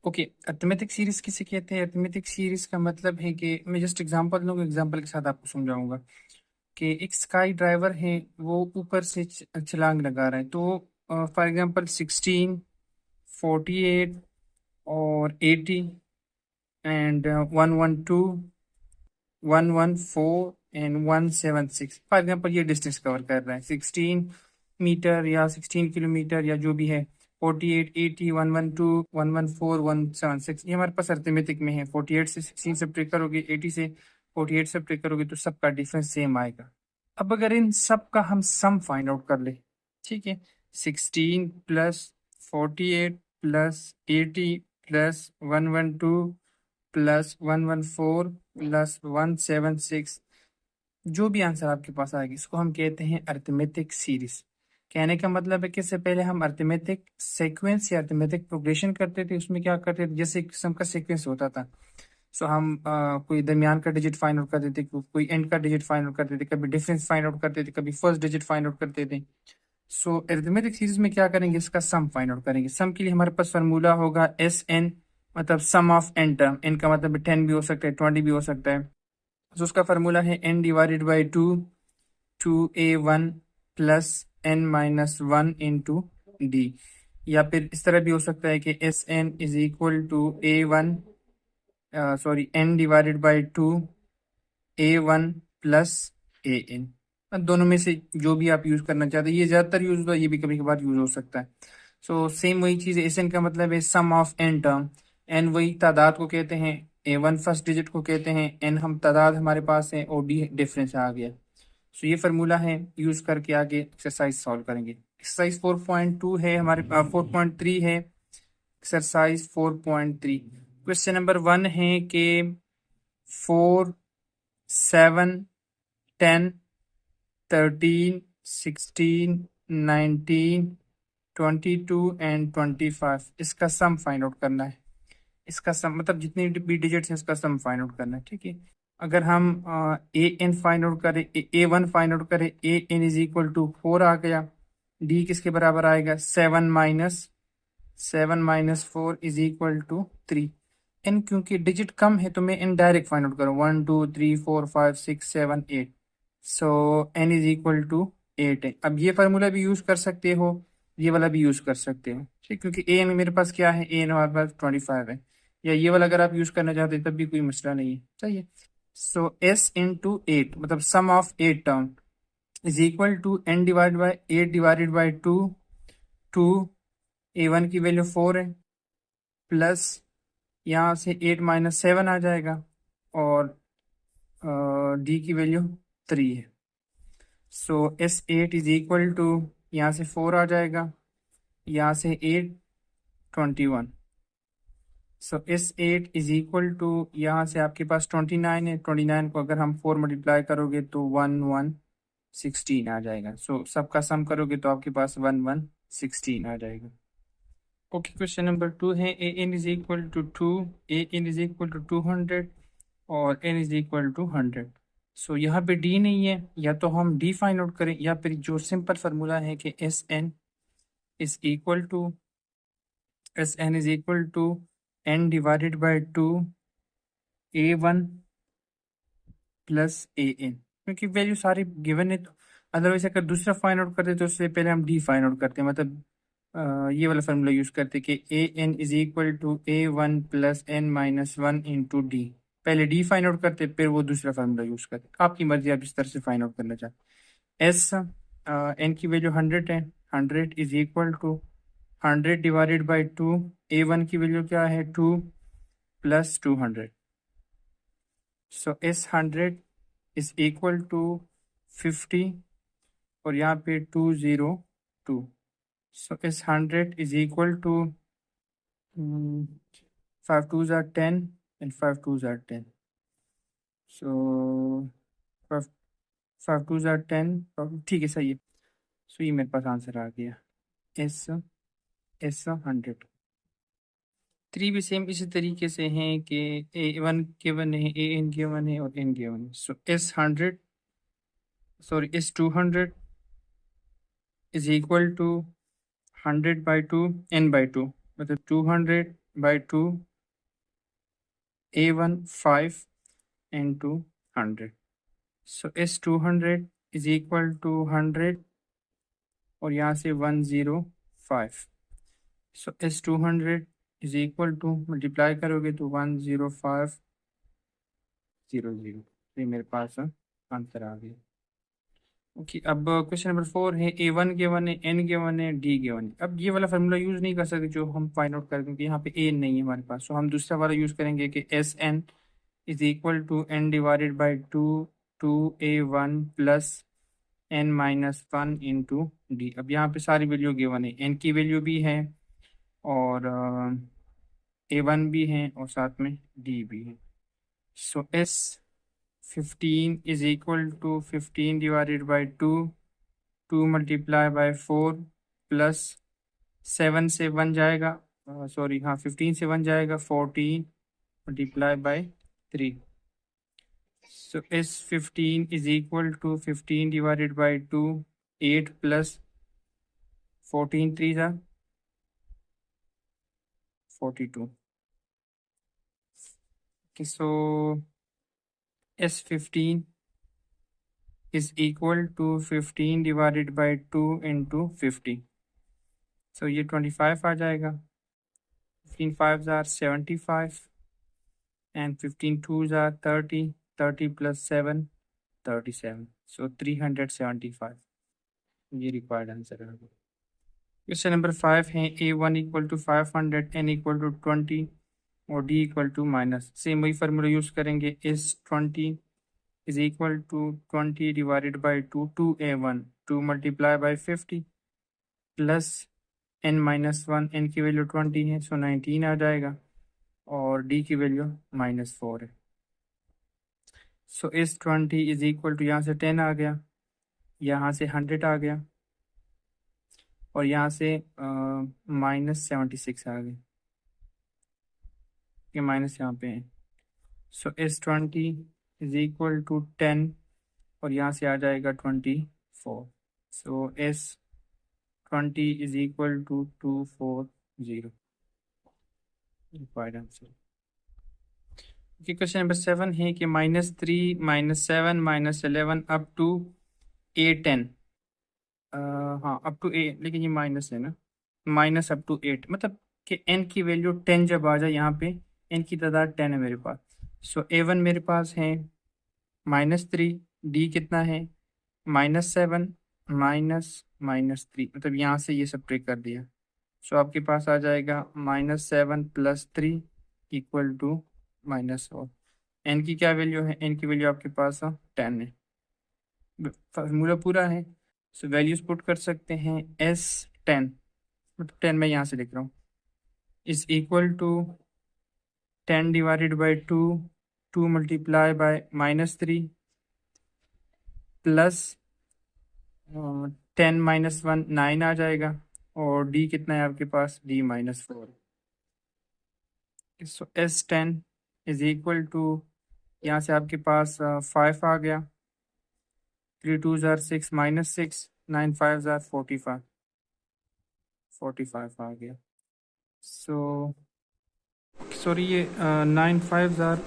Okay, arithmetic series किसे कहते हैं? अरिथमेटिक सीरीज का मतलब है कि मैं जस्ट एग्जांपल लूँगा, एग्जांपल के साथ आपको समझाऊंगा कि एक स्काई ड्राइवर है, वो ऊपर से छलांग लगा रहा है। तो फॉर एग्जांपल 16, 48 और 80 एंड 112, 114 एंड 176। फॉर एग्जांपल ये डिस्टेंस कवर कर रहा है 16 मीटर या 16 किलोमीटर या जो भी है। 48, 80, 112, 114, 176, ये हमारे पास अरिथमेटिक में है। 48 से 16 सब्ट्रैक्ट करोगे, 80 से 48 सब्ट्रैक्ट करोगे तो सबका डिफरेंस सेम आएगा। अब अगर इन सब का हम सम फाइंड आउट कर ले, ठीक है, 16 plus 48 plus 80 plus 112 plus 114 plus 176, जो भी आंसर आपके पास आएगी इसको हम कहते हैं अरिथमेटिक सीरीज। कहने का मतलब है कि इससे पहले हम अरिथमेटिक सीक्वेंस या अरिथमेटिक प्रोग्रेशन करते थे। उसमें क्या करते थे, जैसे किस्म का सीक्वेंस होता था। सो हम कोई दरमियान का डिजिट फाइंड आउट करते थे, कोई एंड का डिजिट फाइंड आउट करते थे, कभी डिफरेंस फाइंड आउट करते थे, कभी फर्स्ट डिजिट फाइंड आउट करते थे। सो अरिथमेटिक सीरीज में क्या करेंगे, इसका सम फाइंड आउट करेंगे। सम के लिए हमारे पास फार्मूला होगा एस एन, मतलब sum of N term. N का मतलब 10 भी हो सकता है, 20 भी हो सकता है। तो उसका फार्मूला है N divided by two, 2a1 plus N minus one into D. या फिर इस तरह भी हो सकता है कि S N is equal to a1, sorry, N divided by two, a1 plus A N. दोनों में से जो भी आप यूज करना चाहते हैं, ये ज्यादातर यूज होता है, ये भी कभी कभार यूज हो सकता है। सो सेम वही चीज है, एस एन का मतलब है सम ऑफ एन टर्म। एन वही तादाद को कहते हैं, a1 फर्स्ट डिजिट को कहते हैं, एन हम तादाद हमारे पास है और डी डिफरेंस आ गया। सो ये फार्मूला है, यूज करके आगे एक्सरसाइज सॉल्व करेंगे। एक्सरसाइज 4.2 है हमारे पास, 4.3 है। एक्सरसाइज 4.3, क्वेश्चन नंबर 1 है कि 4, 7, 10, 13, 16, 19, 22 एंड 25, इसका सम फाइंड आउट करना है। इसका सम मतलब जितनी भी डिजिट्स हैं इसका सम फाइंड आउट करना है, ठीक है। अगर हम ए एन फाइंड आउट करें, ए वन फाइंड आउट करें, A N is equal to 4 आ गया। डी किसके बराबर आएगा, 7 minus 4 is equal to 3। N क्योंकि डिजिट कम है तो मैं एन डायरेक्ट फाइंड आउट करूँ, 1 2 3 4 5 6 7 8। So N is equal to 8 है। अब ये फार्मूला भी यूज कर सकते हो, ये वाला भी यूज कर सकते हो, ठीक, क्योंकि ए एन मेरे पास क्या है, ए एन हमारे पास 25 है। या ये वाला अगर आप यूज करना चाहते हैं तब भी कोई मसला नहीं है, सही है। सो एस इंटू एट मतलब sum of eight term is equal to N divide by eight divided by two. Two, A one की वैल्यू 4 है, प्लस यहाँ से 8 - 7 आ जाएगा, और डी की वैल्यू 3 है। So S eight is equal to, यहाँ से 4 आ जाएगा, यहाँ से 8, 21। So S eight is equal to, यहाँ से आपके पास 29 है, 29 को अगर हम 4 मल्टीप्लाई करोगे तो 1116 आ जाएगा। सो सबका सम करोगे तो आपके पास 1116 आ जाएगा। ओके, क्वेश्चन नंबर 2 है A N is equal to 2, A N is equal to 200 और N is equal to 100। So यहाँ पे डी नहीं है, या तो हम डी फाइंड आउट करें या फिर जो सिंपल फार्मूला है कि S N is equal to, S N is equal to N divided by two, A one plus A N, क्योंकि वैल्यू सारी गिवन है। तो अदरवाइज अगर दूसरा फाइंड आउट करते तो उससे पहले हम डी फाइंड आउट करते हैं, मतलब ये वाला फार्मूला यूज करते कि A N is equal to a1 plus N minus one into D. पहले डी फाइंड आउट करते फिर वो दूसरा फार्मूला यूज करते, आपकी मर्जी, आप इस तरह से फाइंड आउट करना चाहते। एस एन की वैल्यू 100 है, 100 is equal to 100 divided by two, A one की वैल्यू क्या है 2 plus 200। So S 100 is equal to 50, और यहाँ पे 202। So S 100 is equal to 5 2s are 10 and 5 2s are 10। So 5 5 2s are 10, ठीक है, सही है। सो ये मेरे पास आंसर आ गया, एस एस 100। 3 भी सेम इसी तरीके से हैं कि ए वन के वन है, ए एन के वन है और एन के वन है। So S 100, sorry S 200 is equal to 100 by two, N by two, मतलब 200 by 2, A1 5 into 100. So S200 is equal to 100 और यहाँ से 105. So S200 is equal to, multiply करोगे तो 10500. ये मेरे पास आंसर आ गया. ओके, अब क्वेश्चन नंबर 4 है. A1 गिवन है, N गिवन है, D गिवन है. अब ये वाला फार्मूला यूज़ नहीं कर सकते जो हम फाइंड आउट करें, क्योंकि यहाँ पे A नहीं है हमारे पास. तो हम दूसरा वाला यूज़ करेंगे कि SN is equal to N divided by 2A1 plus N minus 1 into D. अब यहाँ पे सारी वैल्यू गिवन है, N की वैल्यू भी है और A1 भी है और साथ में D भी है. सो S15 is equal to 15 divided by 2 multiply by 4 plus 7 से 1 जाएगा, सॉरी हाँ 15 से 1 जाएगा, 14 multiply by 3. So S15 is equal to 15 divided by 2, 8 plus 14 3 are 42. Okay, so S15 is equal to 15 divided by 2 into 50. So ये 25 आ जाएगा. 15 5s are 75 and 15 2s are 30. 30 plus 7 37. So 375. ये required answer है. Question number 5 है. A1 equal to 500, N equal to 20 और D equal to minus. Same वही formula use करेंगे. S20 is equal to 20 divided by 2A1, 2 multiply by 50 plus N minus 1. N की value 20 है, सो 19 आ जाएगा और D की वैल्यू -4 है. सो S20 इज इक्वल टू, यहाँ से 10 आ गया, यहाँ से 100 आ गया और यहाँ से -76 आ गया, ये माइनस यहाँ पे है. सो S20 इज इक्वल टू 10 और यहाँ से आ जाएगा 24. So S20 is equal to 240. Required answer. Question number 7 है कि -3, -7, -11 अप टू A10. हाँ अप टू A, लेकिन ये माइनस है ना, माइनस अप टू 8, मतलब कि N की वैल्यू 10 जब आ जाए, यहाँ पे N की तादाद 10 है मेरे पास. सो A1 मेरे पास है -3, D कितना है -7 -3, मतलब यहाँ से ये सब ट्रेक कर दिया. सो आपके पास आ जाएगा -7 + 3 इक्वल टू -4. N की क्या वैल्यू है, N की वैल्यू आपके पास 10 है. फार्मूला पूरा है, सो वैल्यूज पुट कर सकते हैं. S10, मतलब 10 मैं यहाँ से लिख रहा हूँ, is equal to 10 divided by 2 multiply by -3 plus 10 - 1 9 आ जाएगा और D कितना है आपके पास, D -4. So S10 is equal to, यहाँ से आपके पास 5 आ गया, 3 2s are 6 -6, 9 5s are 45 आ गया. सो सॉरी ये 9 4s are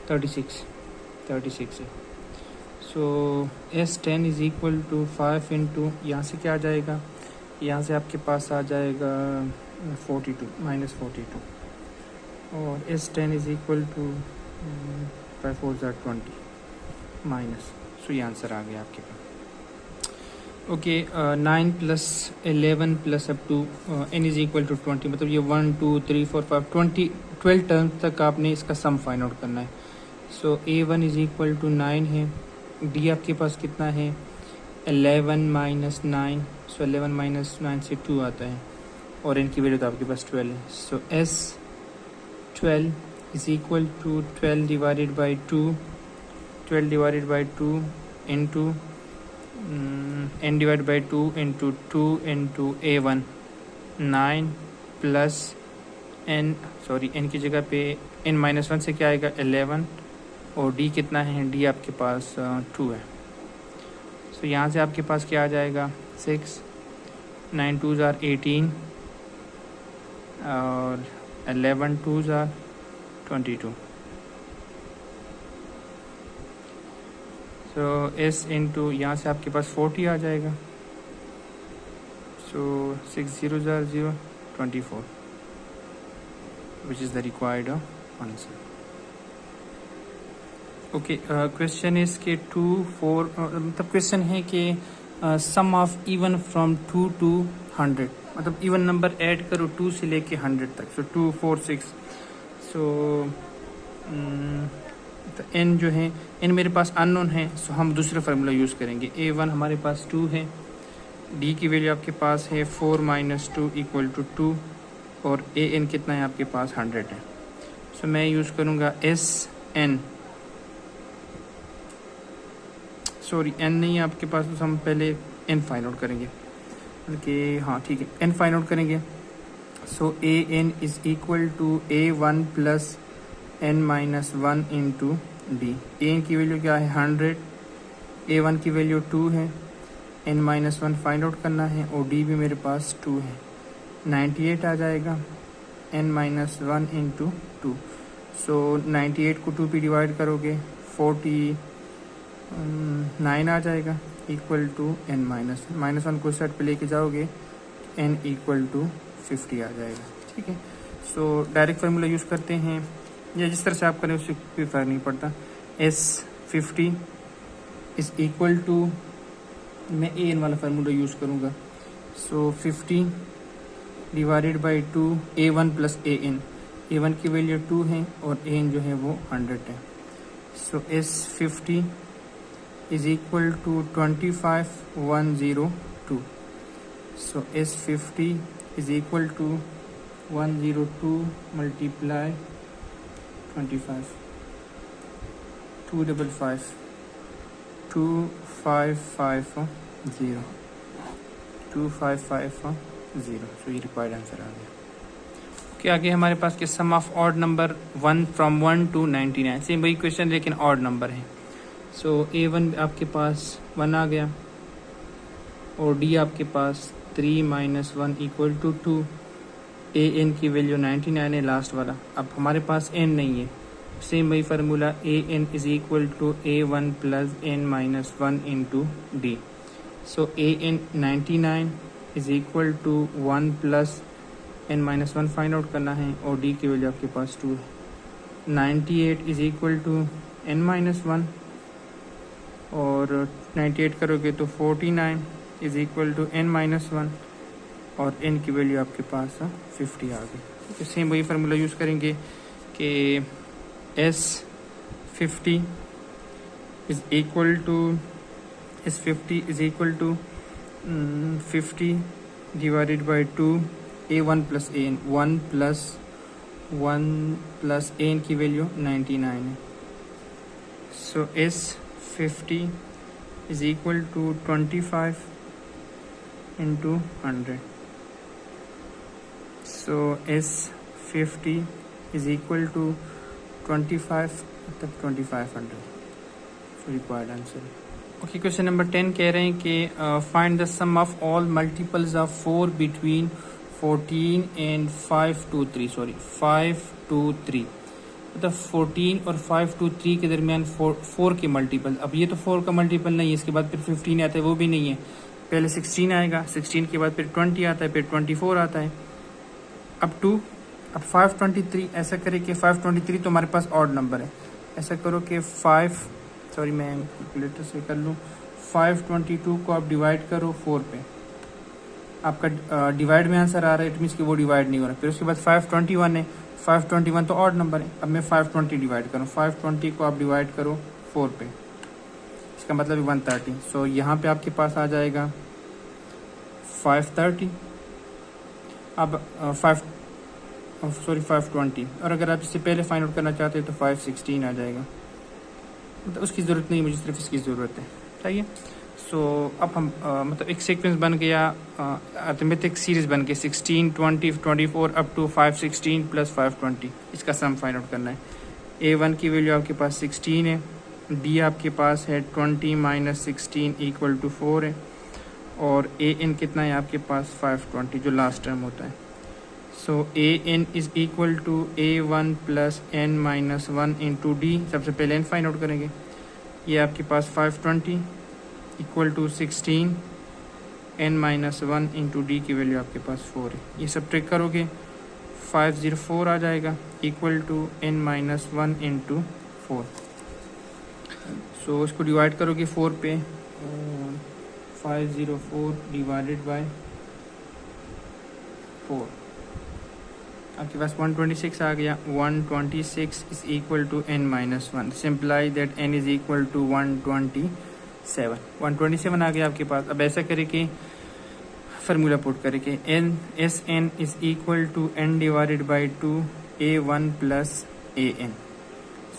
36 है. So S10 is equal to 5 into, यहाँ से क्या आ जाएगा, यहाँ से आपके पास आ जाएगा 42 -42 और S10 is equal to 5 4s are 20 minus. So ये आंसर आ गया आपके पास. Okay, 9 + 11 plus up to N is equal to 20, मतलब ये 1 2 3 4 5 12 टर्म तक आपने इसका सम फाइंड आउट करना है. So A1 is equal to 9 है, D आपके पास कितना है 11 - 9, सो 11 - 9 से 2 आता है और N की वैल्यू तो आपके पास 12 है. So S12 is equal to 12 divided by 2 into N divide by 2 into 2 into A1 9 plus N, sorry N की जगह पे N -1 से क्या आएगा 11 और D कितना है, D आपके पास 2 है. सो यहाँ से आपके पास क्या आ जाएगा 6, 9 2s are 18 और 11 2s are 22. So S into यहाँ से आपके पास 40 आ जाएगा. सो 6 0s are 0, 24, which is the required answer. Okay, question is के 2 4 मतलब क्वेश्चन है कि सम ऑफ इवन फ्रॉम 2 to 100, मतलब इवन नंबर ऐड करो 2 से लेके 100 तक. सो 2 4 6. सो एन जो है, एन मेरे पास अननोन है, सो हम दूसरा फार्मूला यूज़ करेंगे. A1 हमारे पास 2 है, डी की वैल्यू आपके पास है 4 - 2 = 2 और AN कितना है आपके पास 100 है. सो मैं यूज़ करूँगा SN, सॉरी एन नहीं है आपके पास, तो हम पहले एन फाइंड आउट करेंगे. बल्कि हाँ ठीक है, एन फाइंड आउट करेंगे. So AN is equal to A1 + n - 1 into D. AN की वैल्यू क्या है 100, A1 की वैल्यू 2 है, n - 1 फाइंड आउट करना है और डी भी मेरे पास 2 है. 98 आ जाएगा, n - 1 इंटू 2. सो 98 को 2 पे डिवाइड करोगे 49 आ जाएगा, इक्वल टू n - 1 को सेट पे लेके जाओगे n = 50 आ जाएगा. ठीक है, सो डायरेक्ट फार्मूला यूज़ करते हैं या जिस तरह से आप करें उससे कोई फ़र्क नहीं पड़ता. S50 इज़ इक्वल टू, मैं AN वाला फार्मूला यूज़ करूँगा. सो 50 divided by 2 A1 + AN. A1 की वैल्यू 2 है और AN जो है वो 100 है. So S50 is equal to 25102. So S50 is equal to 102 multiply 25, 255, 2550, 2550. So ये रिक्वायर्ड आंसर आ गया. ओके, आगे हमारे पास के sum of odd number 1 from 1 to 99. Same वही क्वेश्चन लेकिन ऑड नंबर है. सो A1 आपके पास 1 आ गया और डी आपके पास 3 - 1 = 2. AN की वैल्यू 99 है लास्ट वाला. अब हमारे पास n नहीं है, सेम वही formula AN is equal to A1 + n - 1 into D. So AN 99 is equal to 1 + n - 1 find out करना है और डी की वैल्यू आपके पास 2 है. 98 इज इक्वल टू n - 1 और 98 करोगे तो 49 इज इक्वल टू n - 1 और n की वैल्यू आपके पास 50 आ गई. तो सेम वही फार्मूला यूज़ करेंगे कि S50 is equal to 50 divided by 2 A1 + AN. 1 + AN की वैल्यू 99 है. So S50 is equal to 25 into 100. So S50 is equal to 25 तक 2500. So required answer. Okay, question number 10 कह रहे हैं कि find the sum of all multiples of 4 between 14 and 5 to 3. सॉरी 5 to 3, मतलब 14 और 5 to 3 के दरमियान 4 के मल्टीपल. अब ये तो 4 का मल्टीपल नहीं है, इसके बाद फिर 15 आता है, वो भी नहीं है. पहले 16 आएगा, 16 के बाद फिर 20 आता है, फिर 24 आता है, अब 2. अब 523. ऐसा करें कि 523 तो हमारे पास ऑड नंबर है. ऐसा करो कि 5, सॉरी मैं कैलकुलेटर से कर लूँ, 522 को आप डिवाइड करो 4 पे. आपका डिवाइड में आंसर आ रहा है, इट मीन्स कि वो डिवाइड नहीं हो रहा. फिर उसके बाद 521 है, 521 तो ऑड नंबर है. अब मैं 520 डिवाइड करूँ, 520 को आप डिवाइड करो 4 पे, इसका मतलब 130. सो यहाँ पे आपके पास आ जाएगा 530. अब 520. और अगर आप इससे पहले फाइंड आउट करना चाहते हैं तो 516 आ जाएगा. मतलब उसकी ज़रूरत नहीं, मुझे सिर्फ इसकी ज़रूरत है. चाहिए. सो अब हम मतलब एक सीक्वेंस बन गया, अर्थमेटिक सीरीज बन गई 16 20 24 अप टू 516 + 520. इसका सम फाइंड आउट करना है. A1 की वैल्यू आपके पास 16 है, डी आपके पास है 20 - 16 = 4 है और AN कितना है आपके पास 520 जो लास्ट टर्म होता है. So A N is equal to A1 plus n minus 1 into D. सबसे पहले n फाइंड आउट करेंगे। ये आपके पास 520 equal to 16 n minus 1 into D की वैल्यू आपके पास 4 है। ये सब ट्रिक करोगे 504 आ जाएगा equal to n minus 1 into 4। So इसको डिवाइड करोगे 4 पे, 504 डिवाइडेड बाय 4 आपके पास 126 आ गया। 126 is equal to n minus 1, simply that n is equal to 127। 127 आ गया आपके पास। अब ऐसा करें कि फार्मूला पुट करके n S N is equal to n divided by 2 A1 plus an।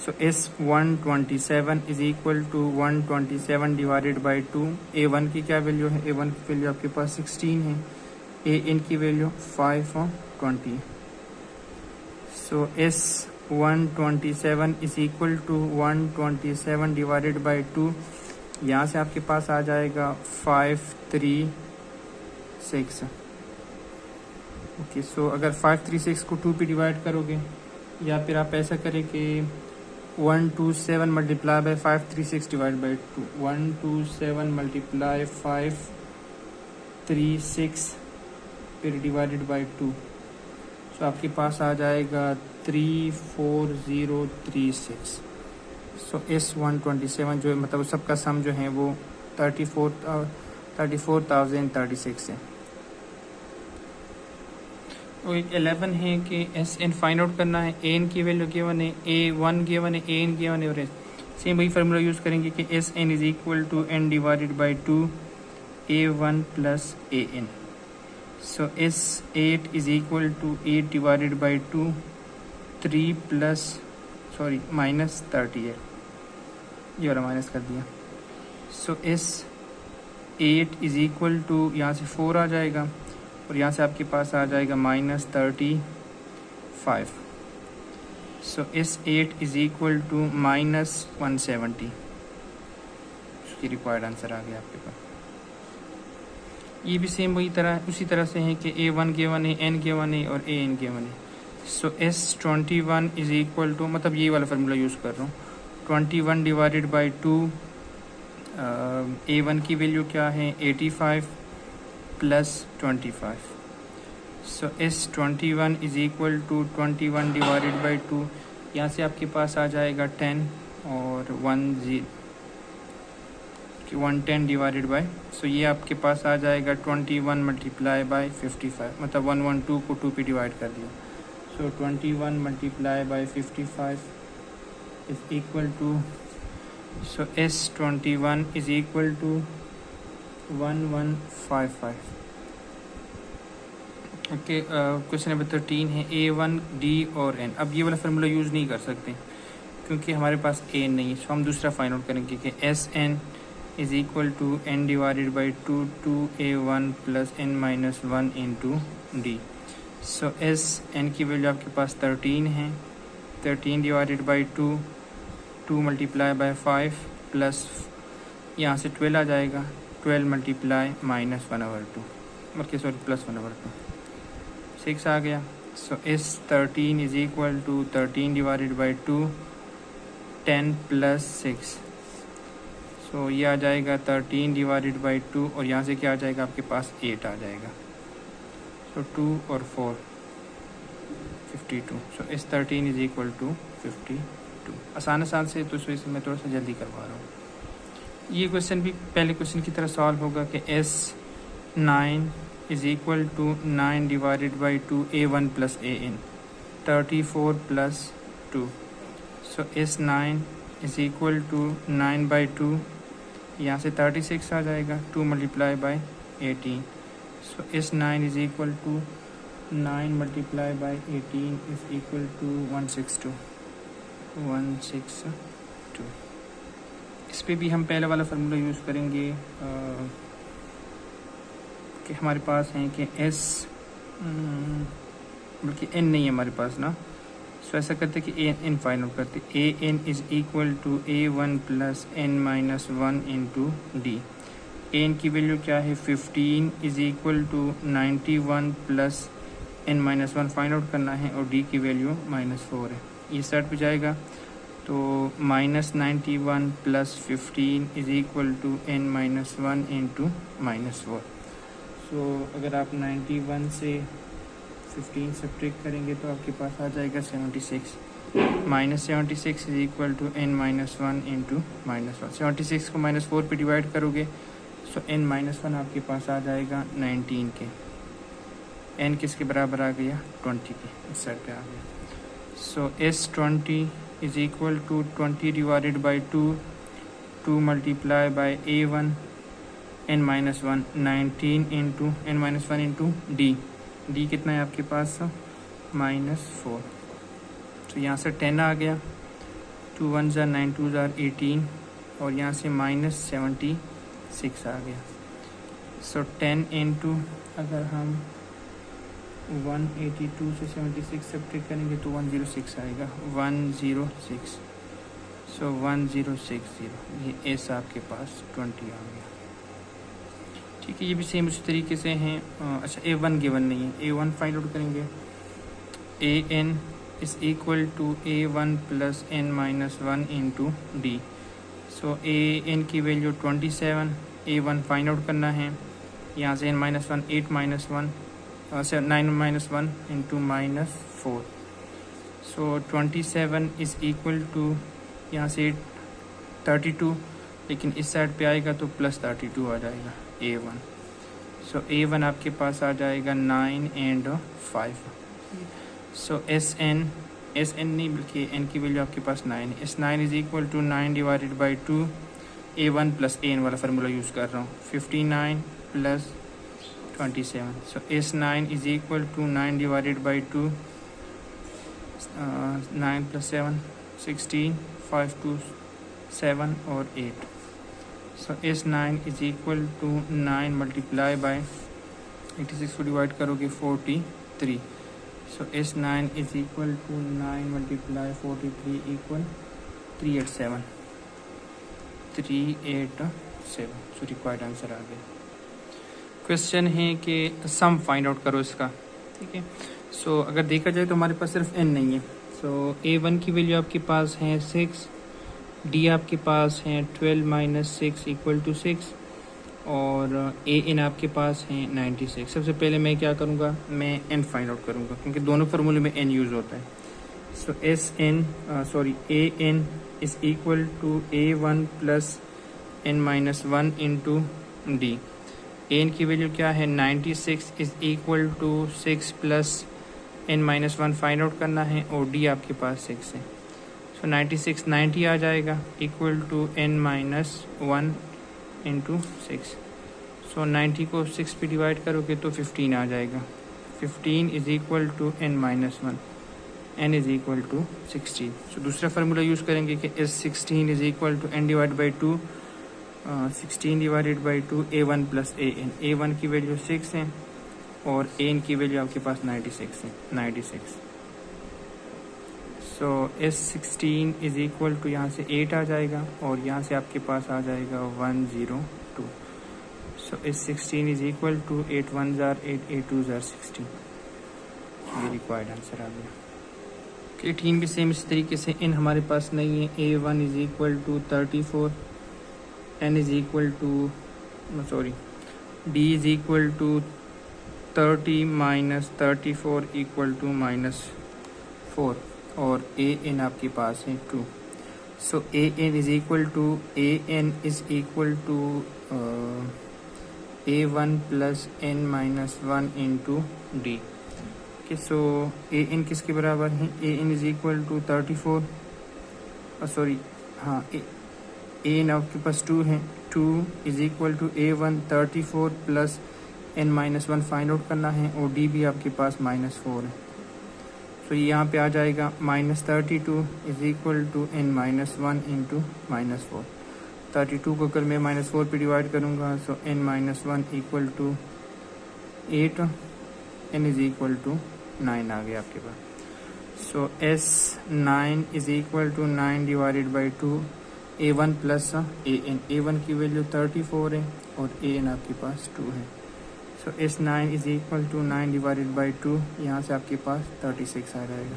So S127 is equal to 127 divided by 2। A1 की क्या वैल्यू है? A1 की वैल्यू आपके पास 16 है। an की वैल्यू 5 और 20। So S127 is equal to 127 divided by 2। यहाँ से आपके पास आ जाएगा 536। ओके, सो अगर 536 को 2 पे डिवाइड करोगे या फिर आप ऐसा करें कि 127 multiply by 536 divide by 2। 127 multiply 536 फिर डिवाइडेड बाई 2। सो आपके पास आ जाएगा 34036। सो S127 जो है मतलब सबका सम जो है वो 34,036 है। और एक 11 है कि Sn फाइंड आउट करना है। an की वैल्यू गिवन है, A1 गिवन है, an गिवन है और सेम वही फार्मूला यूज़ करेंगे कि Sn is equal to n divided by 2 A1 plus an। So S8 is equal to 8 divided by 2 3 plus minus 30 है, ये वाला माइनस कर दिया। सो S8 इज इक्वल टू यहाँ से 4 आ जाएगा और यहाँ से आपके पास आ जाएगा minus 35। So S8 is equal to minus 170। उसकी रिक्वायर्ड आंसर आ गया आपके पास। ये भी सेम वही तरह उसी तरह से है कि A1 गिवन है, n गिवन है और an गिवन है। सो S21 इज इक्वल टू मतलब ये वाला फार्मूला यूज़ कर रहा हूँ 21 डिवाइडेड बाई 2। A1 की वैल्यू क्या है 85 plus 25। So S21 is equal to 21 divided by 2। यहाँ से आपके पास आ जाएगा 10 और 110 डिवाइडेड बाई। सो ये आपके पास आ जाएगा 21 मल्टीप्लाई बाई 55 मतलब 112 को 2 पे डिवाइड कर दिया। So 21 multiply by 55 is equal to so S21 is equal to 1155। Okay, question number 13 है A1 D और N। अब ये वाला फार्मूला यूज़ नहीं कर सकते क्योंकि हमारे पास A नहीं है। सो हम दूसरा फाइंड आउट करेंगे कि SN is equal to n divided by 2 A1 plus n minus 1 into D. So SN की वैल्यू आपके पास 13 है। 13 divided by 2 multiply by 5 plus यहाँ से 12 आ जाएगा। 12 मल्टीप्लाई माइनस 1/2 प्लस 1/2 6 आ गया। So S13 is equal to 13 divided by 2 10 plus 6। So ये आ जाएगा 13 डिवाइडेड बाई 2 और यहाँ से क्या आ जाएगा आपके पास 8 आ जाएगा। सो 2 और 4 52। सो S13 इज इक्वल टू 52। आसान से तो इसमें मैं थोड़ा सा जल्दी करवा रहा हूँ। ये क्वेश्चन भी पहले क्वेश्चन की तरह सॉल्व होगा कि S9 is equal to 9 divided by 2 A1 plus an 34 plus 2। So S9 is equal to 9 by 2 यहाँ से 36 आ जाएगा। 2 multiply by 18। So S9 is equal to 9 multiply by 18 is equal to 162। इस पे भी हम पहले वाला फार्मूला यूज़ करेंगे कि हमारे पास है कि बल्कि n नहीं है हमारे पास ना। सो ऐसा करते कि an फाइंड आउट करते। an is equal to A1 plus n minus 1 into D. an की वैल्यू क्या है 15 is equal to 91 plus n-1 find out करना है और d की वैल्यू -4 है। ये सेट पे जाएगा तो -91 + 15 = n-1 इंटू -4। सो अगर आप 91 से 15 सब्ट्रैक्ट करेंगे तो आपके पास आ जाएगा 76। -76 = n-1 इंटू -1। 76 को -4 पे डिवाइड करोगे सो n-1 आपके पास आ जाएगा 19 के। n किसके बराबर आ गया? 20 के। इस साइड पे आ गया। सो S20 = 20 divided by 2 multiply by A1 n-1 19 into n-1 into d कितना है आपके पास? -4। तो यहाँ से 10 आ गया, 2 1 ज़ा 9 2 ज़ा 18 और यहाँ से -76 आ गया। सो 10 इंटू अगर हम 182 से 76 सब्ट्रैक्ट करेंगे तो 106 आएगा, 106। सो 1060 ये ऐसा आपके पास 20 आ गया। ठीक है, ये भी सेम उसी तरीके से हैं। अच्छा, A1 गिवन नहीं है, A1 फाइंड आउट करेंगे। AN = A1 + n-1 into d। So AN की वैल्यू 27, A1 फाइंड आउट करना है। यहाँ से n-1 8 -1 9 - 1 इंटू -4। सो 27 = यहाँ से 32, लेकिन इस साइड पे आएगा तो +32 आ जाएगा A1। सो A1 आपके पास आ जाएगा 9 और 5। सो SN नहीं बल्कि n की वैल्यू आपके पास 9 है। S9 = 9 divided by 2 A1 + AN वाला फार्मूला यूज़ कर रहा हूँ, 59 + 27। सो S9 = 9 डिवाइडेड बाई 2 9 + 7 16 5 2 7 और 8। सो S9 = 9 मल्टीप्लाई बाय 86 को डिवाइड करोगे 43। So S9 = 9 multiply 43 = 387। So required answer आ गया। क्वेश्चन है कि सम फाइंड आउट करो इसका। ठीक है, सो अगर देखा जाए तो हमारे पास सिर्फ n नहीं है। सो A1 की वैल्यू आपके पास है 6, d आपके पास है 12 - 6 = 6 और AN आपके पास है 96। सबसे पहले मैं क्या करूँगा, मैं n फाइंड आउट करूँगा क्योंकि दोनों फार्मूले में n यूज़ होता है। सो AN = A1 + n-1 into d। AN की वैल्यू क्या है? 96 = 6 + n-1 फाइंड आउट करना है और d आपके पास 6 है। सो 96 90 आ जाएगा = n-1 इंटू 6। सो 90 को 6 पे डिवाइड करोगे तो 15 आ जाएगा। 15 = n-1, n = 16। सो दूसरा फार्मूला यूज़ करेंगे कि S16 = n divide by 2 16 divided by 2 A1 + AN। A1 की वैल्यू 6 है और AN की वैल्यू आपके पास 96 है, 96। सो S16 = यहाँ से 8 आ जाएगा और यहाँ से आपके पास आ जाएगा 102। सो S16 = 8 1 ज़ा 8 8 2 ज़ा 16। ये रिक्वायर्ड आंसर आ गया। 18 भी सेम इस तरीके से इन हमारे पास नहीं है। A1 = 34, n = d = 30 - 34 = -4 और AN आपके पास है 2। सो AN = A1 + n-1 into d। So AN किसके बराबर है? AN = 34 AN आपके पास 2 है। 2 = A1 34 + n-1 फाइंड आउट करना है और d भी आपके पास -4 है। सो ये यहाँ पे आ जाएगा -32 = n-1 इंटू -4। 32 को अगर मैं -4 पे डिवाइड करूँगा सो n-1 = 8, n = 9 आ गया आपके पास। सो S9 = 9 divided by 2 A1 + AN। A1 की वैल्यू 34 है और AN आपके पास 2 है। So S9 is equal to 9 divided by 2, यहाँ से आपके पास 36 आ जाएगा।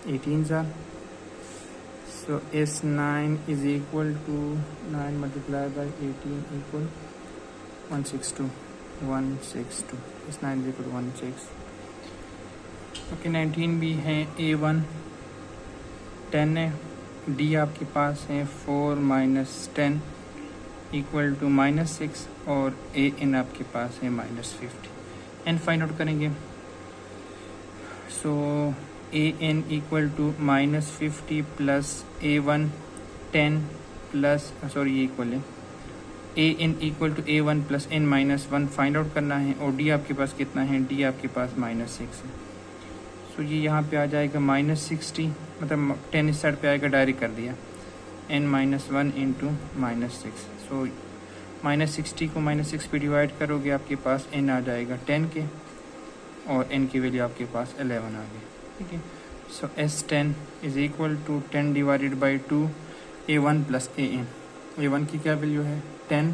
18 सा, so S9 is equal to 9 multiply by 18 equal 162। S9 is equal 16। Okay 19 भी है, A1 10 है, D आपके पास है 4 माइनस 10 इक्वल टू -6 और AN आपके पास है -50। N फाइंड आउट करेंगे। So AN equal to -50 plus A1 10 plus sorry ये इक्वल है AN equal to A1 plus N -1 find out करना है। और D आपके पास कितना है, D आपके पास -6 है। सो ये यहाँ पे आ जाएगा -60, मतलब 10 इस साइड पे आएगा, डायरेक्ट कर दिया N -1 इंटू -6। सो -60 को -6 पे डिवाइड करोगे आपके पास N आ जाएगा 10 के, और N की वैल्यू आपके पास 11 आ गई। ठीक है, so S10 is equal to 10 divided by 2 A1 plus AN। A1 की क्या वैल्यू है 10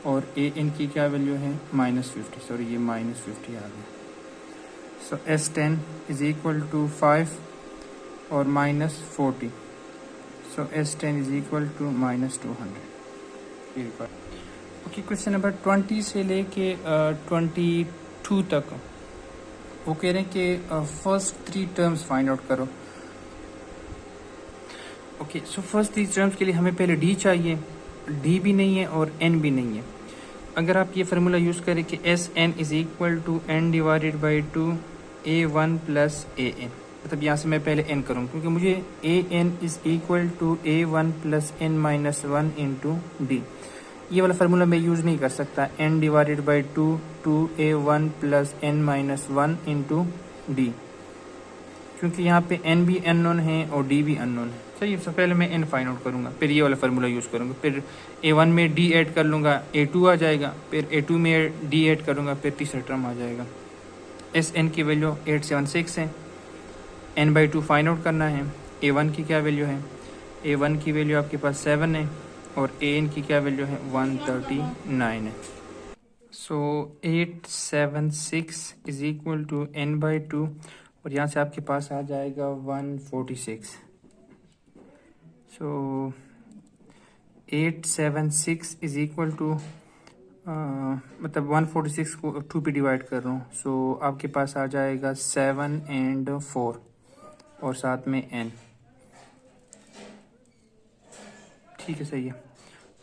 और AN की क्या वैल्यू है -50, सॉरी ये -50 आ गया। सो S10 इज इक्वल टू 5 और -40, so S10 is equal to -200। Okay, question number 20 से लेके 22 तक वो कह रहे हैं कि फर्स्ट 3 टर्म्स फाइंड आउट करो। ओके, सो फर्स्ट 3 टर्म्स के लिए हमें पहले D चाहिए, D भी नहीं है और N भी नहीं है। अगर आप ये फार्मूला यूज़ करें कि SN is equal to N divided by 2 A1 plus AN, मतलब यहाँ से मैं पहले N करूँ क्योंकि मुझे AN is equal to A1 plus N -1 into D। ये वाला फार्मूला मैं यूज़ नहीं कर सकता, N divided by 2 A1 plus N -1 into D, क्योंकि यहाँ पे N भी अननोन है और D भी अननोन है। सही है, सबसे पहले मैं N फाइंड आउट करूँगा, फिर ये वाला फार्मूला यूज़ करूँगा, फिर A1 में D ऐड कर लूँगा, A2 आ जाएगा, फिर A2 में D ऐड करूँगा, फिर तीसरा टर्म आ जाएगा। SN की वैल्यू 876 है, N/2 फाइंड आउट करना है। A1 की क्या वैल्यू है, A1 की वैल्यू आपके पास 7 है और AN की क्या वैल्यू है 139 है। सो 876 इज इक्वल टू N/2 और यहाँ से आपके पास आ जाएगा 146। सो 876 इज इक्वल टू मतलब 146 को 2 पे डिवाइड कर रहा हूँ। सो आपके पास आ जाएगा 7 एंड 4 और साथ में N। ठीक है, सही है।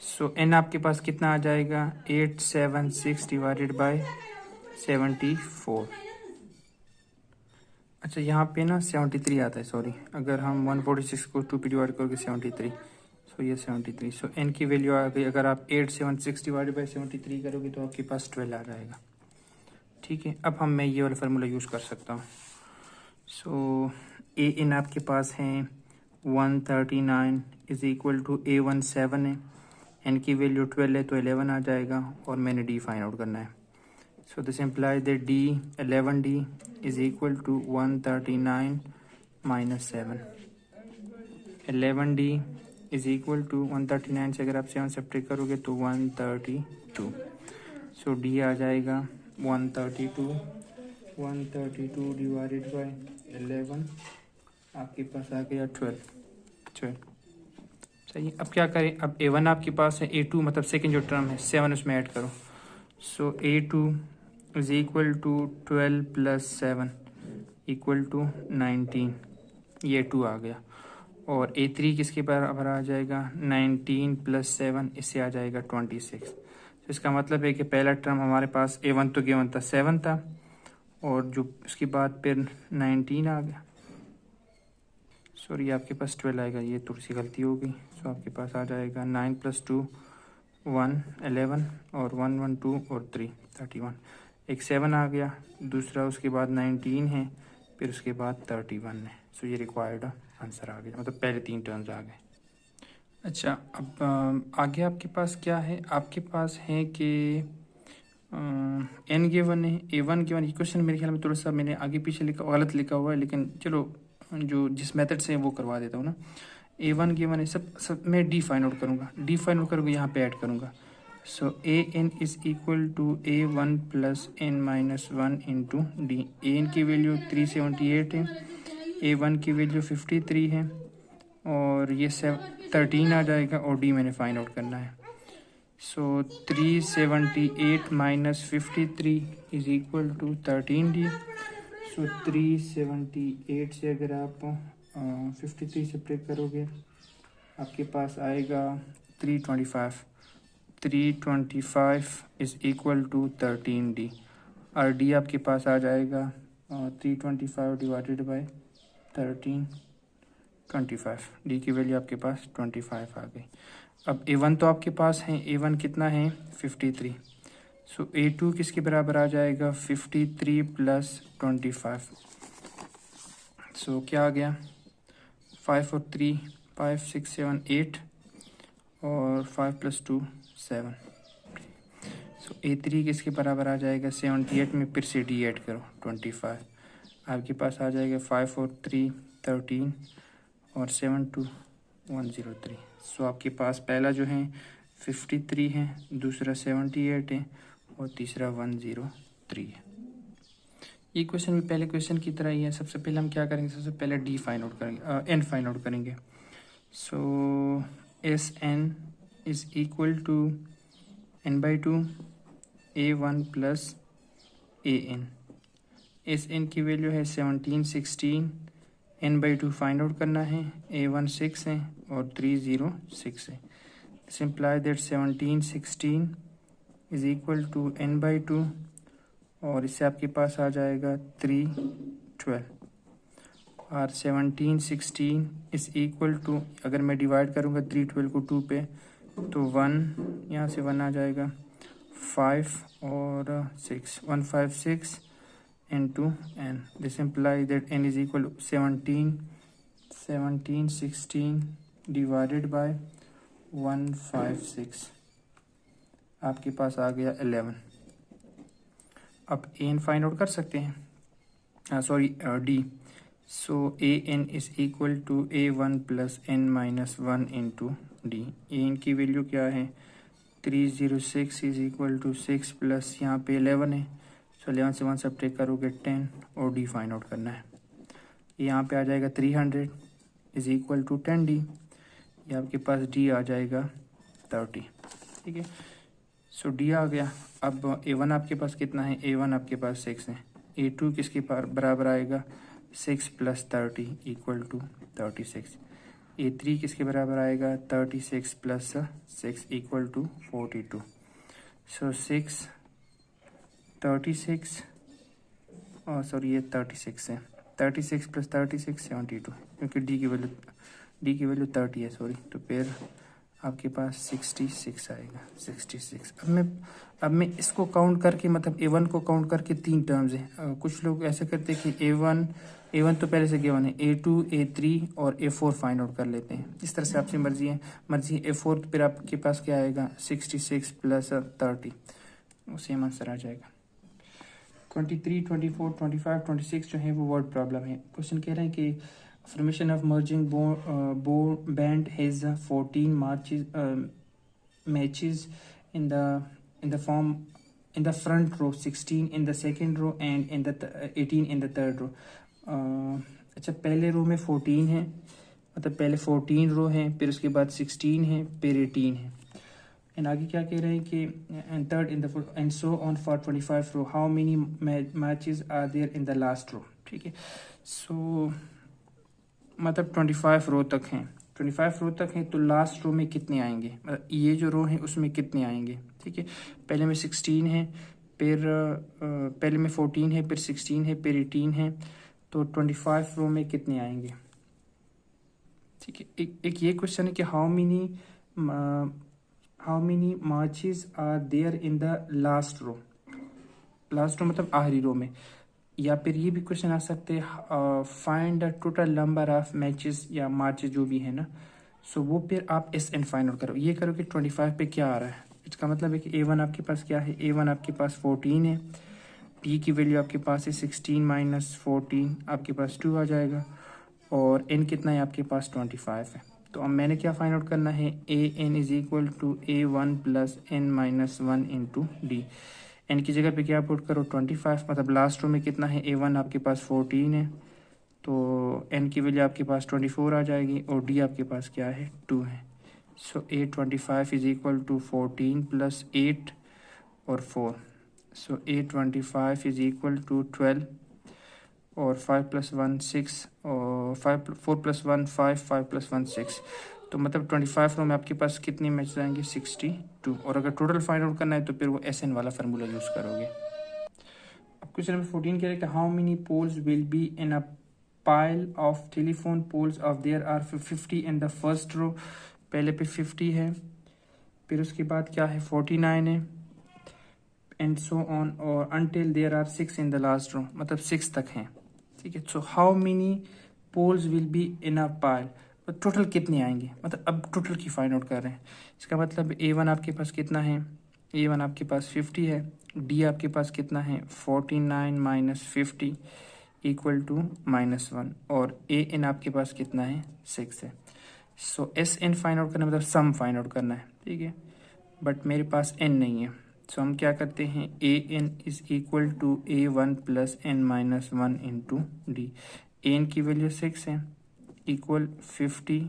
सो N आपके पास कितना आ जाएगा 876 डिवाइडेड बाय 74। अच्छा, यहाँ पे ना 73 आता है, सॉरी, अगर हम 146 को 2 पे डिवाइड करोगे 73, सो ये 73। सो N की वैल्यू आ गई, अगर आप 876 डिवाइडेड बाई 73 करोगे तो आपके पास 12 आ जाएगा। ठीक है, अब मैं ये वाला फार्मूला यूज़ कर सकता हूँ। सो AN आपके पास है 139 इज इक्वल टू A1 7 है, N की वैल्यू 12 है तो 11 आ जाएगा और मैंने D फाइंड आउट करना है। So this implies that D 11D is equal to 139 minus 7। 11D is equal to 139 से अगर आप 7 सब्ट्रैक्ट करोगे तो 132। सो D आ जाएगा 132 डिवाइडेड बाय 11 आपके पास आ गया 12। सही, अब क्या करें, अब A1 आपके पास है, A2 मतलब सेकंड जो टर्म है 7 उसमें ऐड करो। So A2 is equal to 12 plus 7 equal to 19, ये 2 आ गया। और A3 किसके बराबर आ जाएगा 19 प्लस 7, इससे आ जाएगा 26। तो इसका मतलब है कि पहला टर्म हमारे पास A1 तो गिवन था 7 था और जो उसके बाद फिर 19 आ गया। सॉरी, आपके पास 12 आएगा, ये थोड़ी सी गलती हो गई। सो आपके पास आ जाएगा 9 प्लस 2 1 11 और 1 1 2 और 3 31। एक 7 आ गया, दूसरा उसके बाद 19 है, फिर उसके बाद 31 है। सो ये रिक्वायर्ड आंसर आ गया, मतलब पहले 3 टर्म्स आ गए। अच्छा, अब आगे आपके पास क्या है, आपके पास है कि N गिवन है, A1 गिवन। ये क्वेश्चन मेरे ख्याल में थोड़ा सा मैंने आगे पीछे गलत लिखा हुआ है, लेकिन चलो जो जिस मेथड से वो करवा देता हूँ ना। A1 गिवन है, सब मैं D फाइंड आउट करूँगा, D फाइंड आउट करके यहाँ पे ऐड करूँगा। So A N is equal to A1 plus n minus 1 into D. A N की वैल्यू 378 है, A1 की वैल्यू 53 है और ये 13 आ जाएगा और डी मैंने फाइंड आउट करना है। So 378 minus 53 is equal to 13D। So 378 से अगर आप 53 से ब्रेक करोगे आपके पास आएगा 325। 325 इज इक्वल टू 13D और डी आपके पास आ जाएगा 325 डिवाइडेड बाय 1325। डी की वैल्यू आपके पास 25 आ गई। अब A1 तो आपके पास है, A1 कितना है 53। सो A2 किसके बराबर आ जाएगा 53 प्लस 25। सो क्या आ गया 5 और 3 5 6 7 8 और 5 प्लस 2 7। सो A3 किसके बराबर आ जाएगा 78 में फिर से डी ऐड करो 25। आपके पास आ जाएगा 5 और 3 13 और 7 2 103। सो आपके पास पहला जो है 53 है, दूसरा 78 है और तीसरा 103 है। ये क्वेश्चन भी पहले क्वेश्चन की तरह ही है। सबसे पहले हम क्या करेंगे, सबसे पहले डी फाइंड आउट करेंगे, एन फाइंड आउट करेंगे। So S N is equal to n/2 A1 plus AN। S N की वैल्यू है 17 16, n/2 फाइंड आउट करना है, A1 6 है और 3 6 है। Simply that 17 16 is equal to n/2 और इससे आपके पास आ जाएगा 3 12 और 17 16 इज इक्वल टू, अगर मैं डिवाइड करूँगा 3 12 को 2 पे तो 1 यहाँ से 1 आ जाएगा, 5 और 6 156 into n। This implies that n is equal to 17 16 divided by 156। आपके पास आ गया 11। अब an फाइंड आउट कर सकते हैं, sorry d। So an is equal to A1 plus n minus 1 into D. an की वैल्यू क्या है 306 इज इक्वल टू 6 प्लस यहाँ पे 11 है। सो 11 से 1 सब्ट्रैक्ट करोगे 10 और डी फाइंड आउट करना है। यहाँ पे आ जाएगा 300 इज इक्वल टू 10D। ये आपके पास डी आ जाएगा 30। ठीक है, सो डी आ गया। अब A1 आपके पास कितना है, A1 आपके पास 6 है। A2 किसके बराबर आएगा 6 प्लस 30 इक्वल टू 36। A3 किसके बराबर आएगा 36 प्लस 6 इक्वल टू 42। सो 6 36 और सॉरी ये 36 है, 36 प्लस 36 72, क्योंकि डी की वैल्यू 30 है सॉरी, तो फिर आपके पास 66 आएगा 66। अब मैं इसको काउंट करके, मतलब A1 को काउंट करके 3 टर्म्स हैं। कुछ लोग ऐसे करते हैं कि A1 तो पहले से गिवन है, A2 A3 और A4 फाइंड आउट कर लेते हैं। इस तरह से आपसे मर्जी है A4 तो फिर आपके पास क्या आएगा 66 प्लस 30, सेम आंसर आ जाएगा। 23 24 25 26 जो है वो वर्ड प्रॉब्लम है। क्वेश्चन कह रहे हैं कि formation of merging band has 14 matches in the form in the front row, 16 in the second row and in the 18 in the third row। अच्छा, पहले रो में 14 है, मतलब पहले 14 रो हैं, फिर उसके बाद 16 है, फिर 18 है। एंड आगे क्या कह रहे हैं कि and third in the end so on for 25 row, how many matches are there in the last row. ठीक है, सो मतलब 25 रो तक हैं, 25 रो तक हैं, तो लास्ट रो में कितने आएंगे, मतलब ये जो रो है उसमें कितने आएंगे। ठीक है, पहले में 16 है, फिर पहले में 14 है, फिर 16 है, फिर 18 है, तो 25 रो में कितने आएंगे। ठीक है, एक ये क्वेश्चन है कि how many matches are there in the last row. Last row मतलब आखिरी रो में। या फिर ये भी क्वेश्चन आ सकते हैं find the total number of matches या मार्चेस जो भी है ना, सो वो फिर आप SN फाइंड आउट करो। ये करो कि 25 पे क्या आ रहा है, इसका मतलब है कि A1 आपके पास क्या है, A1 आपके पास 14 है, P की वैल्यू आपके पास है 16 माइनस 14 आपके पास 2 आ जाएगा, और N कितना है आपके पास 25 है। तो अब मैंने क्या फाइंड आउट करना है, A N is equal to A one plus N minus one into D. N की जगह पे क्या पुट करो 25, मतलब लास्ट रो में कितना है, ए वन आपके पास 14 है, तो एन की वैल्यू आपके पास 24 आ जाएगी और डी आपके पास क्या है 2 है। So A 25 is equal to 14 plus 8 और 4। सो ए 25 इज इक्वल टू 12 और 5 प्लस 1 6 और 5 4 प्लस 1 5 5 प्लस 1 6। तो मतलब 25 रो में आपके पास कितनी मैच जाएंगे 62। और अगर टोटल फाइंड आउट करना है तो फिर वो एस एन वाला फार्मूला यूज़ करोगे। अब क्वेश्चन नंबर 14 कह रहे हैं कि how many poles will be in a pile of telephone poles of there are 50 in the first row. पहले पे 50 है, फिर उसके बाद क्या है 49 है, एंड सो ऑन, और until there are 6 in the last row, मतलब 6 तक हैं। ठीक है, so how many poles will be in a pile, total कितने आएंगे, मतलब अब टोटल की फाइंड आउट कर रहे हैं। इसका मतलब ए वन आपके पास कितना है, ए वन आपके पास 50 है, डी आपके पास कितना है 49 माइनस 50 इक्वल टू -1, और ए एन आपके पास कितना है 6 है। So S N find out करना मतलब सम फाइंड आउट करना है। ठीक है, बट मेरे पास एन नहीं है, सो हम क्या करते हैं, A N is equal to A one plus N minus one into D. A N की वैल्यू 6 है, equal 50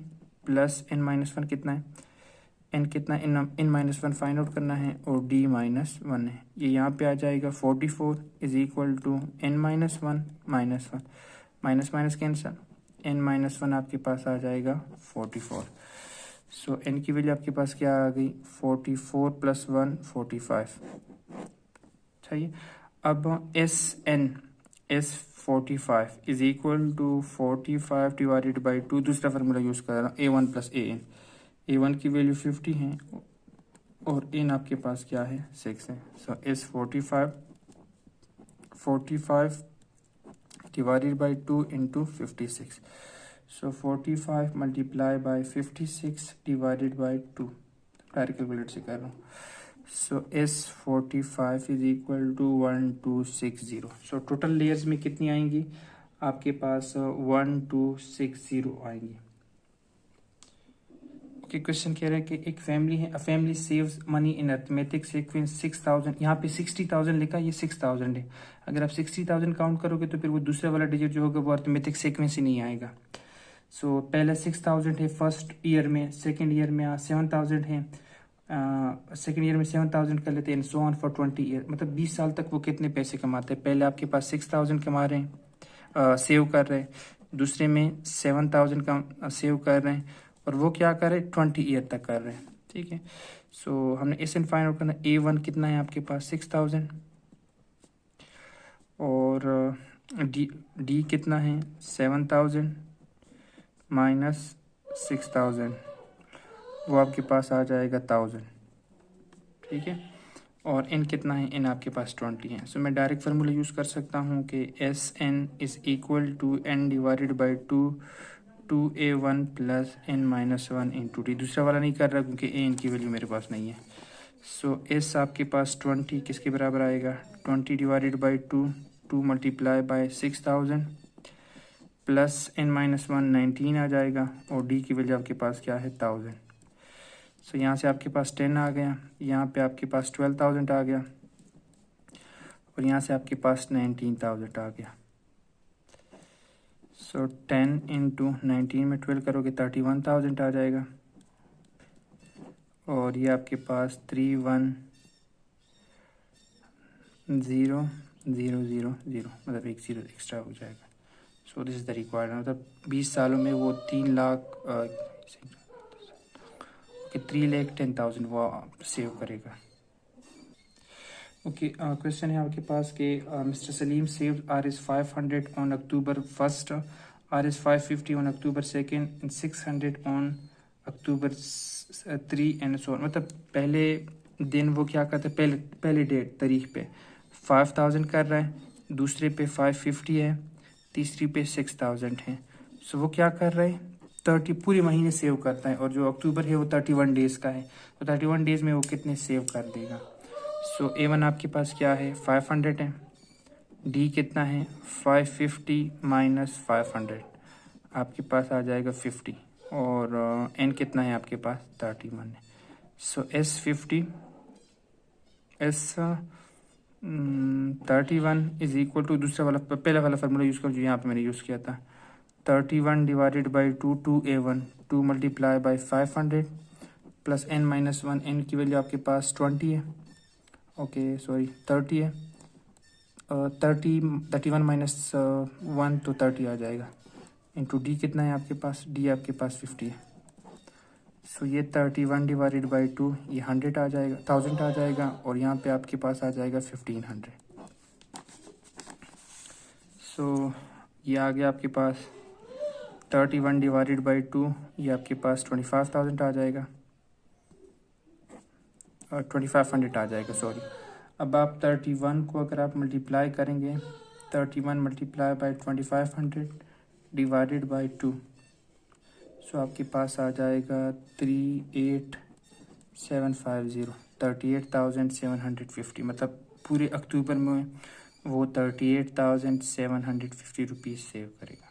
plus N minus one कितना है, एन कितना है, N minus one find out करना है, और डी -1 है, ये यहाँ पे आ जाएगा 44 is equal to N minus one minus one, minus minus cancel, N minus one आपके पास आ जाएगा 44। सो एन की वैल्यू आपके पास क्या आ गई 44 प्लस 1 45। चाहिए अब S 45 is equal to 45 divided by 2, दूसरा फार्मूला यूज़ कर रहा हूँ, A one plus A N. A one की वैल्यू 50 है और एन आपके पास क्या है 6 है। So S 45 divided by 2 into 56। So 45 multiply by 56 divided by 2, direct calculate से कर रहा हूँ। So S 45 is equal to 1260। So total layers में कितनी आएंगी आपके पास 1260 आएंगी। ओके, क्वेश्चन कह रहा है कि एक फैमिली है, a family saves money in arithmetic sequence 6000, यहाँ पे 60,000 लिखा, ये 6000 है। अगर आप 60,000 काउंट करोगे तो फिर वो दूसरे वाला डिजिट जो होगा वो अर्थमेटिक सीक्वेंस ही नहीं आएगा। सो पहले 6000 है फर्स्ट ईयर में, सेकेंड ईयर में 7000 है, सेकेंड ईयर में 7000 कर लेते हैं, सो ऑन फॉर 20 ईयर, मतलब 20 साल तक वो कितने पैसे कमाते हैं। पहले आपके पास 6000 कमा रहे हैं, सेव कर रहे हैं, दूसरे में 7000 का सेव कर रहे हैं, और वो क्या कर रहे हैं 20 ईयर तक कर रहे हैं। ठीक है, सो हमने एस एन फाइंड आउट करना, ए वन कितना है आपके पास 6000, और डी कितना है 7000 माइनस 6000, वो आपके पास आ जाएगा 1000। ठीक है, और एन कितना है, एन आपके पास 20 है। सो मैं डायरेक्ट फार्मूला यूज़ कर सकता हूँ कि S N is equal to N divided by 2 A one plus N minus one into D. दूसरा वाला नहीं कर रहा क्योंकि ए एन की वैल्यू मेरे पास नहीं है। सो एस आपके पास 20 किसके बराबर आएगा 20 divided by 2 multiply by 6000 plus N minus one 19 आ जाएगा, और डी की वैल्यू आपके पास क्या है 1000। सो यहाँ से आपके पास 10 आ गया, यहाँ पे आपके पास 12,000 आ गया, और यहाँ से आपके पास 19,000 आ गया। सो 10 इंटू 19 में 12 करोगे 31,000 आ जाएगा, और ये आपके पास 31,000 मतलब एक जीरो एक्स्ट्रा हो जाएगा। So this is the required, मतलब 20 सालों में वो 3,10,000 वो सेव करेगा। ओके, क्वेश्चन है आपके पास कि mister Salim save Rs 500 on October 1st, Rs 550 on October 2nd and 600 on October 3 and so, मतलब पहले दिन वो क्या करते हैं, पहले डेट तारीख पे 5000 कर रहा है, दूसरे पे 550 है, तीसरी पे 6000 है। सो वो क्या कर रहा है 30 पूरे महीने सेव करता है, और जो अक्टूबर है वो 31 डेज़ का है, तो 31 डेज़ में वो कितने सेव कर देगा। सो ए वन आपके पास क्या है 500 है, डी कितना है 550 माइनस 500, आपके पास आ जाएगा 50। और एन कितना है आपके पास 31 है। So S50 S31 is equal to दूसरा वाला पहला वाला फार्मूला यूज़ कर जो यहाँ पे मैंने यूज़ किया था 31 divided by 2A1 2 multiply by 500 plus n-1 n की वैल्यू आपके पास 20 है ओके सॉरी 30 है 31 माइनस 1 तो 30 आ जाएगा इंटू डी कितना है आपके पास डी आपके पास 50 है। सो ये 31 डिवाइडेड बाई 2 ये 100 आ जाएगा 1000 आ जाएगा और यहाँ पे आपके पास आ जाएगा 1500। सो ये आ गया आपके पास 31 डिवाइडेड बाई 2 ये आपके पास 25,000 आ जाएगा और 2500 आ जाएगा सॉरी। अब आप 31 को अगर आप मल्टीप्लाई करेंगे 31 मल्टीप्लाई बाई 2500 डिवाइडेड बाई 2 सो आपके पास आ जाएगा 38750 38,750 मतलब पूरे अक्टूबर में वो 38,750 रुपीज़ सेव करेगा।